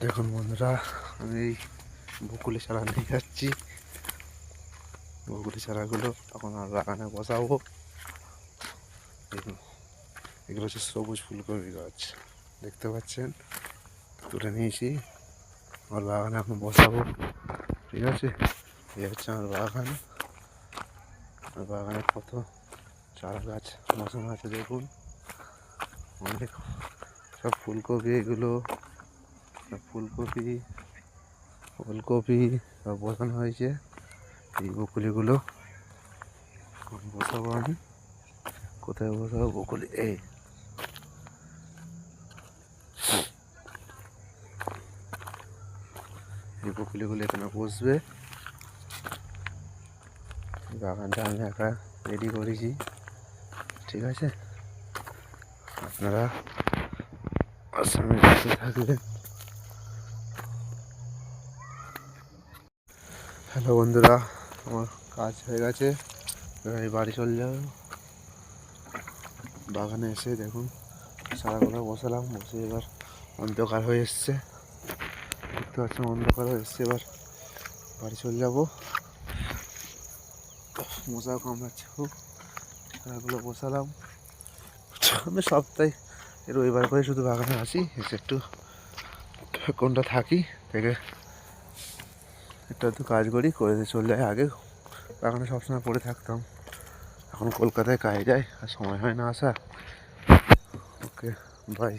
দেখুন বন্ধুরা, আমি এই বকুলি চারা নিয়ে যাচ্ছি। বকুলি চারাগুলো এখন আর বাগানে বসাবো। এগুলো হচ্ছে সবুজ ফুলকপি গাছ, দেখতে পাচ্ছেন। তুলে নিয়েছি, আমার বাগানে এখন বসাবো। ঠিক আছে, এই হচ্ছে আমার বাগান। আমার বাগানে কত চারা গাছ বসানো আছে দেখুন। অনেক সব ফুলকপি, এগুলো ফুলকপি ফুলকপি সব বসানো হয়েছে। এই বকুলিগুলো বসাবো আমি। কোথায় বসাবো বকুলি? এই বকুলিগুলো এখানে বসবে। বাগানটা আমি একা রেডি করেছি, ঠিক আছে। আপনারা আসামে কাছে থাকবেন। হ্যালো বন্ধুরা, আমার কাজ হয়ে গেছে, এবার বাড়ি চলে যাবো। বাগানে এসে দেখুন চারাগুলো বসালাম, বসে এবার অন্ধকার হয়ে এসছে, দেখতে পাচ্ছেন অন্ধকার হয়ে এসছে। এবার বাড়ি চলে যাবো। মশা কামড়াচ্ছে খুব। চারাগুলো বসালাম। আমি সপ্তাহে রবিবার করে শুধু বাগানে আসি, এসে একটু কোনটা থাকি থেকে একটু কাজ করি, করে চলে যাই। আগে বাগানে সবসময় পড়ে থাকতাম, এখন কলকাতায় কাজে যাই আর সময় হয় না আসা। ওকে, বাই।